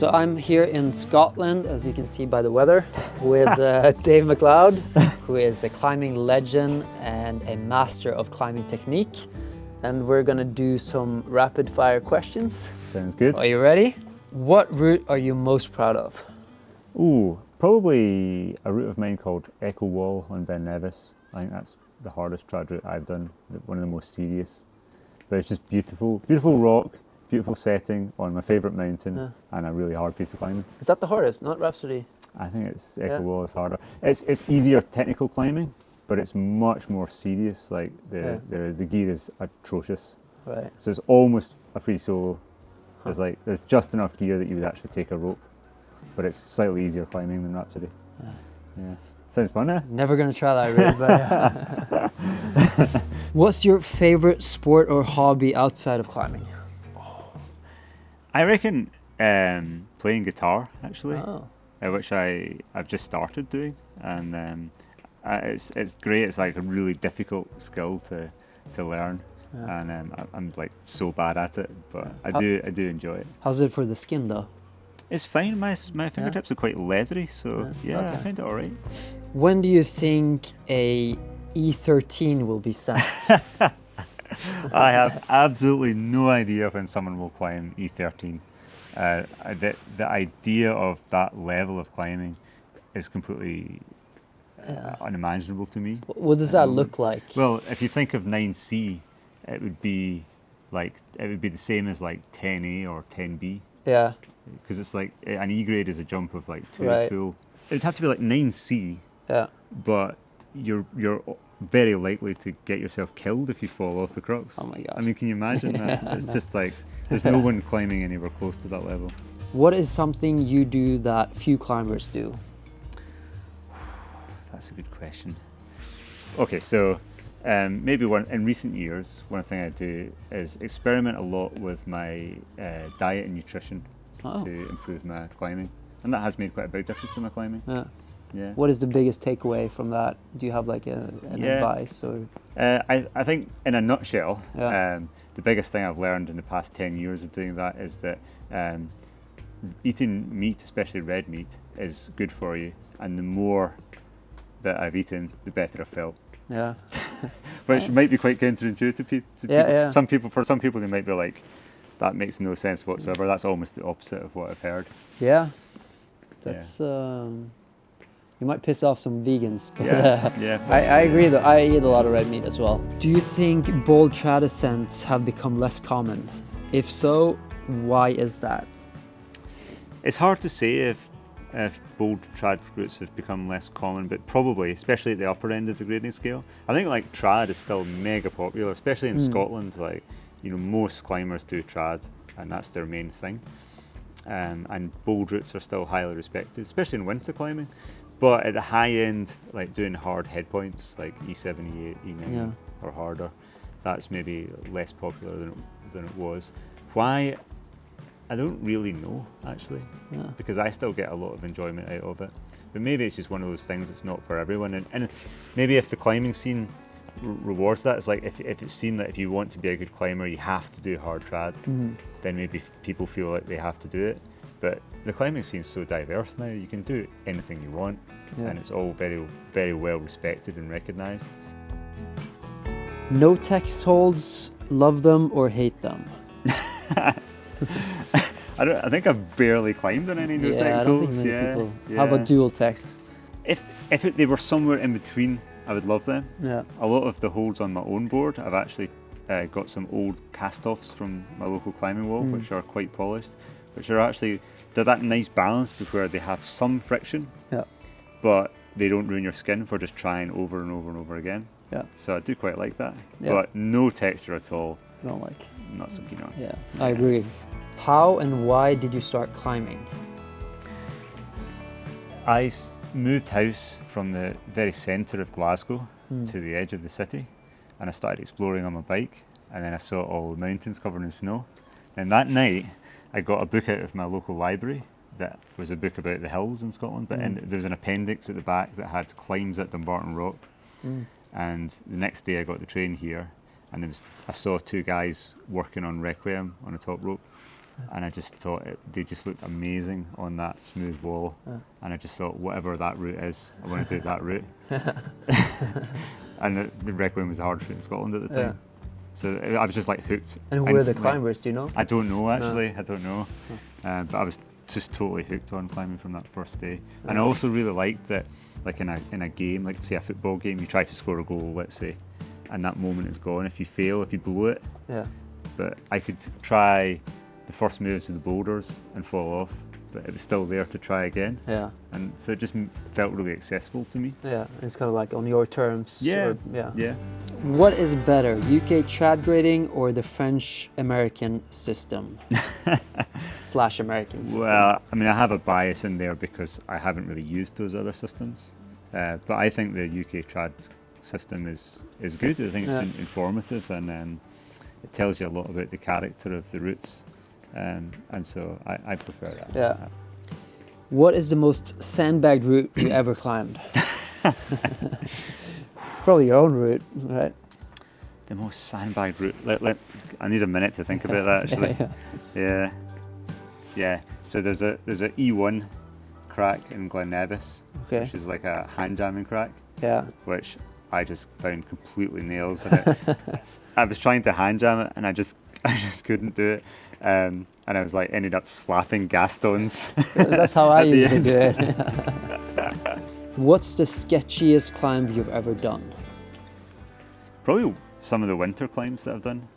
So I'm here in Scotland, as you can see by the weather, with Dave McLeod, who is a climbing legend and a master of climbing technique. And we're gonna do some rapid fire questions. Sounds good. Are you ready? What route are you most proud of? Ooh, probably a route of mine called Echo Wall on Ben Nevis. I think that's the hardest trad route I've done, one of the most serious. But it's just beautiful, beautiful rock, beautiful setting on my favourite mountain, and a really hard piece of climbing. Is that the hardest, not Rhapsody? I think it's Echo Wall is harder. It's easier technical climbing, but it's much more serious. Like the gear is atrocious. Right. So it's almost a free solo. There's just enough gear that you would actually take a rope, but it's slightly easier climbing than Rhapsody. Yeah. Sounds fun, eh? Never gonna try that route, but yeah. What's your favorite sport or hobby outside of climbing? I reckon playing guitar, actually, which I've just started doing, and it's great. It's like a really difficult skill to learn, and I'm like so bad at it, but I do enjoy it. How's it for the skin though? It's fine. My fingertips are quite leathery, so I find it all right. When do you think a E13 will be sent? I have absolutely no idea when someone will climb E13. The idea of that level of climbing is completely unimaginable to me. What does that look like? Well, if you think of 9C, it would be the same as like 10A or 10B. Yeah. Because it's like an E grade is a jump of like 2 full. It would have to be like 9C. Yeah. But you're very likely to get yourself killed if you fall off the crux. Oh my gosh. I mean, can you imagine that? It's just like, there's no one climbing anywhere close to that level. What is something you do that few climbers do? That's a good question. Okay, so maybe in recent years, one thing I do is experiment a lot with my diet and nutrition to improve my climbing. And that has made quite a big difference to my climbing. Yeah. What is the biggest takeaway from that? Do you have like an advice or? I think in a nutshell, the biggest thing I've learned in the past 10 years of doing that is that eating meat, especially red meat, is good for you. And the more that I've eaten, the better I've felt. Yeah. Which might be quite counterintuitive to people. For some people, they might be like, that makes no sense whatsoever. That's almost the opposite of what I've heard. Yeah. That's... You might piss off some vegans, but I agree though. I eat a lot of red meat as well. Do you think bold trad ascents have become less common? If so, why is that? It's hard to say if bold trad routes have become less common, but probably, especially at the upper end of the grading scale. I think like trad is still mega popular, especially in Scotland. Like, most climbers do trad, and that's their main thing. And bold routes are still highly respected, especially in winter climbing. But at the high end, like doing hard head points like E7, E8, E9 or harder, that's maybe less popular than it was. Why? I don't really know, actually, because I still get a lot of enjoyment out of it. But maybe it's just one of those things that's not for everyone. And maybe if the climbing scene rewards that, it's like if it's seen that if you want to be a good climber, you have to do hard trad, then maybe people feel like they have to do it. But the climbing scene is so diverse now, you can do anything you want, and it's all very, very well respected and recognised. No text holds, love them or hate them? I think I've barely climbed on any no text holds. I don't think many people. How about dual text? If they were somewhere in between, I would love them. Yeah. A lot of the holds on my own board, I've actually got some old cast-offs from my local climbing wall, which are quite polished, which are actually, they're that nice balance where they have some friction, but they don't ruin your skin for just trying over and over and over again. Yeah. So I do quite like that. Yeah. But no texture at all. I don't like. Not so keen on. Yeah, I agree. How and why did you start climbing? I moved house from the very centre of Glasgow to the edge of the city, and I started exploring on my bike, and then I saw all the mountains covered in snow. And that night, I got a book out of my local library that was a book about the hills in Scotland, but there was an appendix at the back that had climbs at Dumbarton Rock. And the next day I got the train here, and I saw two guys working on Requiem on a top rope, and I just thought they just looked amazing on that smooth wall, and I just thought whatever that route is, I want to do that route. And the Requiem was the hardest route in Scotland at the time, so I was just like hooked. And who were the climbers? Do you know? I don't know actually. I don't know, but I was just totally hooked on climbing from that first day. And I also really liked that, like in a game, like say a football game, you try to score a goal, let's say, and that moment is gone. If you fail, if you blow it, but I could try the first moves of the boulders and fall off, but it was still there to try again. And so it just felt really accessible to me. It's kind of like on your terms. Yeah. What is better, UK trad grading or the French American system? / American system? Well, I mean, I have a bias in there because I haven't really used those other systems, but I think the UK trad system is good. I think it's informative, and it tells you a lot about the character of the routes, and so I prefer that. What is the most sandbagged route you ever climbed? Probably your own route, right? The most sandbagged route. I need a minute to think about that actually. Yeah. So there's a E1 crack in Glen Nevis, which is like a hand jamming crack. Which I just found completely nails. And I was trying to hand jam it, and I just couldn't do it. And I was like, ended up slapping gas stones. That's how I usually do it. What's the sketchiest climb you've ever done? Probably some of the winter climbs that I've done.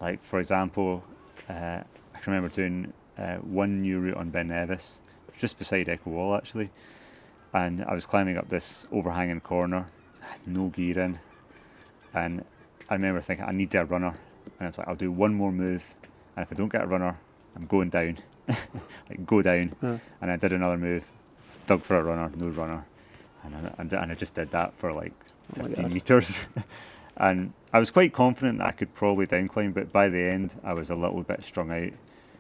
Like for example, I can remember doing one new route on Ben Nevis, just beside Echo Wall actually. And I was climbing up this overhanging corner, I had no gear in, and I remember thinking I need a runner, and I was like, I'll do one more move, and if I don't get a runner, I'm going down, like go down. And I did another move, dug for a runner, no runner, and I just did that for like 15 meters, and I was quite confident that I could probably down climb, but by the end I was a little bit strung out,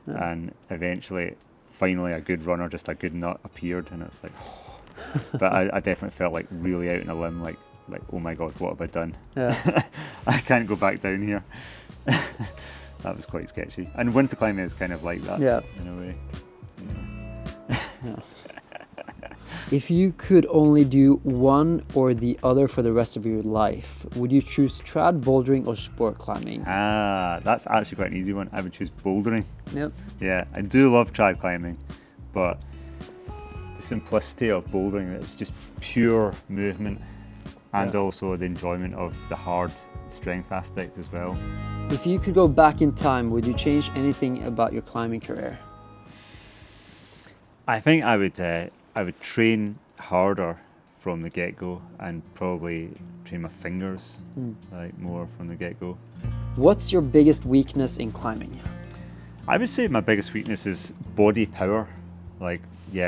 and eventually, finally, a good runner, just a good nut appeared, and it's like. But I definitely felt like really out on a limb, like oh my god, what have I done? I can't go back down here. That was quite sketchy. And winter climbing is kind of like that in a way. If you could only do one or the other for the rest of your life, would you choose trad, bouldering, or sport climbing? That's actually quite an easy one. I would choose bouldering. Yeah, I do love trad climbing, but simplicity of bouldering, it's just pure movement, and also the enjoyment of the hard strength aspect as well. If you could go back in time, would you change anything about your climbing career? I think I would train harder from the get-go, and probably train my fingers like more from the get-go. What's your biggest weakness in climbing? I would say my biggest weakness is body power, like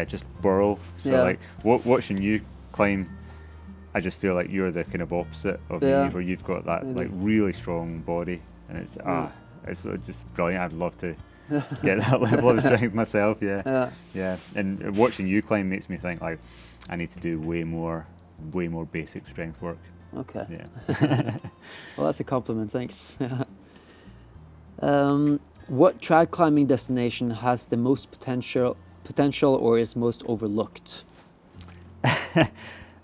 just burrow. So like watching you climb, I just feel like you're the kind of opposite of me, where you've got that like really strong body, and it's just brilliant. I'd love to get that level of strength myself. And watching you climb makes me think like I need to do way more basic strength work. Well, that's a compliment, thanks. What trad climbing destination has the most potential or is most overlooked?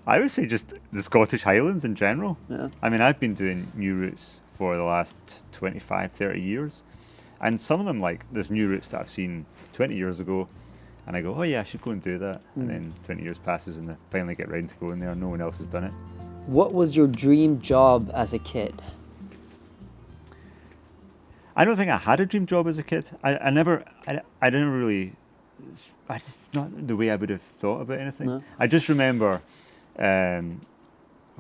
I would say just the Scottish Highlands in general. I mean, I've been doing new routes for the last 25-30 years, and some of them, like there's new routes that I've seen 20 years ago, and I go, oh yeah, I should go and do that, and then 20 years passes and I finally get round to going there, no one else has done it. What was your dream job as a kid? I don't think I had a dream job as a kid. I didn't really, I just not the way I would have thought about anything. I just remember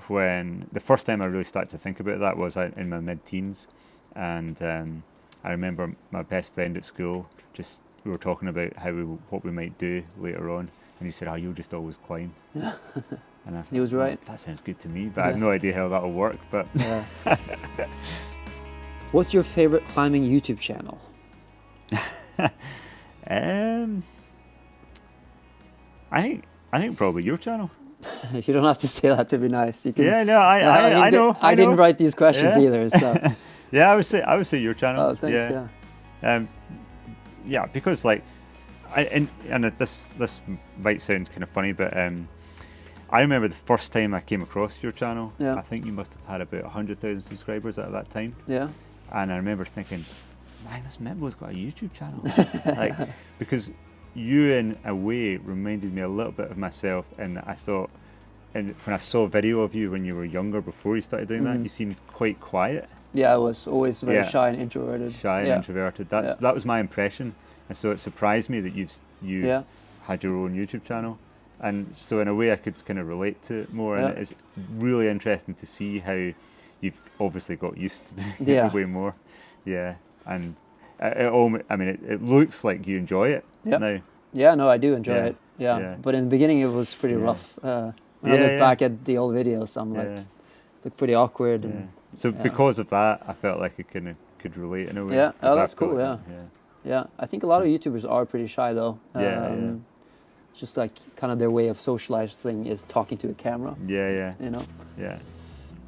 when the first time I really started to think about that was in my mid-teens, and I remember my best friend at school, we were talking about what we might do later on, and he said, "Oh, you'll just always climb." And I thought, he was right. That sounds good to me, but I have no idea how that'll work. But what's your favorite climbing YouTube channel? I think probably your channel. You don't have to say that to be nice. You can, I know. I didn't write these questions either. So yeah, I would say your channel. Oh, thanks. Yeah. Yeah, because like, this might sound kind of funny, but I remember the first time I came across your channel. Yeah. I think you must have had about 100,000 subscribers at that time. Yeah. And I remember thinking, Magnus Midtbø's got a YouTube channel. Like, because you in a way reminded me a little bit of myself, and I thought, and when I saw a video of you when you were younger, before you started doing that, you seemed quite quiet. Yeah, I was always very shy and introverted. Shy and introverted. That was my impression, and so it surprised me that you had your own YouTube channel, and so in a way I could kind of relate to it more. And it's really interesting to see how you've obviously got used to doing it way more. Yeah, and it looks like you enjoy it now. Yeah, no, I do enjoy it. Yeah, but in the beginning it was pretty rough. When I look back at the old videos, I'm like, look pretty awkward. And, so because of that, I felt like I could relate in a way. Yeah, oh, that's cool. Yeah. I think a lot of YouTubers are pretty shy though. It's just like kind of their way of socializing is talking to a camera. Yeah. You know. Yeah.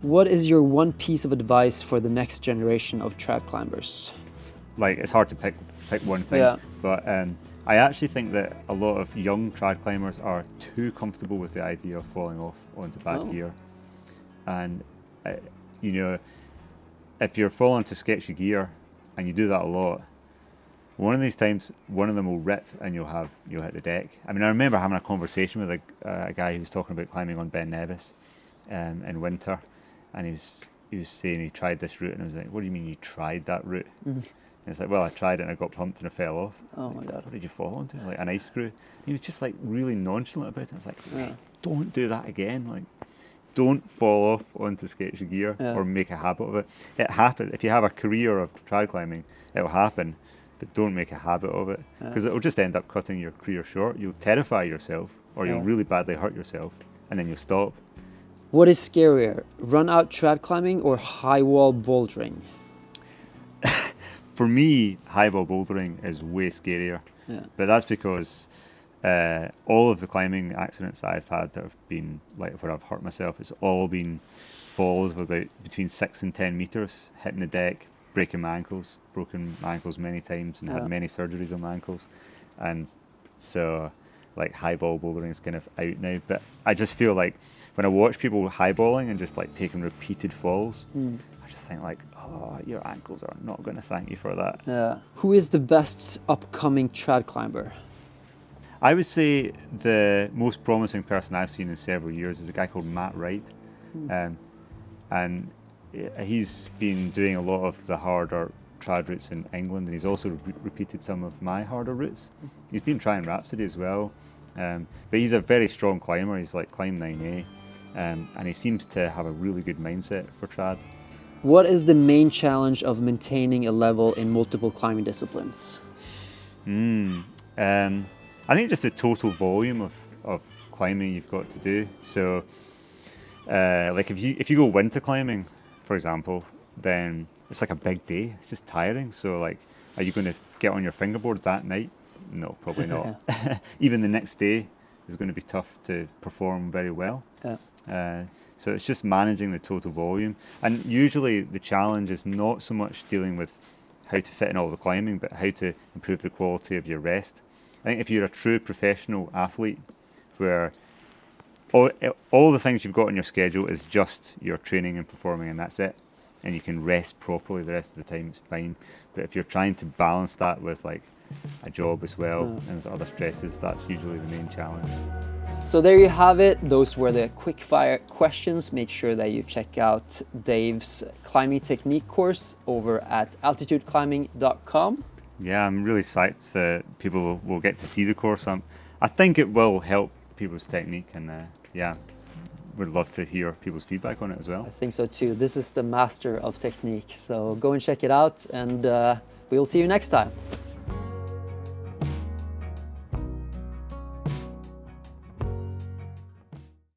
What is your one piece of advice for the next generation of trad climbers? Like, it's hard to pick one thing, but I actually think that a lot of young trad climbers are too comfortable with the idea of falling off onto bad gear. And you know, if you're falling into sketchy gear and you do that a lot, one of these times one of them will rip and you'll hit the deck. I mean, I remember having a conversation with a guy who was talking about climbing on Ben Nevis in winter, and he was saying he tried this route, and I was like, what do you mean you tried that route? And it's like, well, I tried it and I got pumped and I fell off. Oh my God. What did you fall onto? Like an ice screw. And he was just like really nonchalant about it. I was like, don't do that again. Like, don't fall off onto sketchy gear or make a habit of it. It happens. If you have a career of trad climbing, it'll happen, but don't make a habit of it, because it'll just end up cutting your career short. You'll terrify yourself, or you'll really badly hurt yourself, and then you'll stop. What is scarier, run out trad climbing or high wall bouldering? For me, high wall bouldering is way scarier, but that's because all of the climbing accidents that I've had that have been like where I've hurt myself, it's all been falls of about between 6 and 10 meters, hitting the deck, breaking my ankles, broken my ankles many times, and had many surgeries on my ankles. And so like high ball bouldering is kind of out now, but I just feel like when I watch people highballing and just like taking repeated falls, I just think like, oh, your ankles are not going to thank you for that. Yeah. Who is the best upcoming trad climber? I would say the most promising person I've seen in several years is a guy called Matt Wright. And he's been doing a lot of the harder trad routes in England, and he's also repeated some of my harder routes. He's been trying Rhapsody as well, but he's a very strong climber. He's like climbed 9A, and he seems to have a really good mindset for trad. What is the main challenge of maintaining a level in multiple climbing disciplines? I think just the total volume of climbing you've got to do. So like if you go winter climbing, for example, then it's like a big day. It's just tiring. So like, are you going to get on your fingerboard that night? No, probably not. Even the next day is going to be tough to perform very well. So it's just managing the total volume. And usually the challenge is not so much dealing with how to fit in all the climbing, but how to improve the quality of your rest. I think if you're a true professional athlete, where all the things you've got on your schedule is just your training and performing, and that's it, and you can rest properly the rest of the time, it's fine. But if you're trying to balance that with like a job as well and there's other stresses, that's usually the main challenge. So there you have it. Those were the quickfire questions. Make sure that you check out Dave's climbing technique course over at altitudeclimbing.com. Yeah, I'm really psyched that people will get to see the course. I think it will help people's technique, and would love to hear people's feedback on it as well. I think so too. This is the master of technique. So go and check it out, and we will see you next time.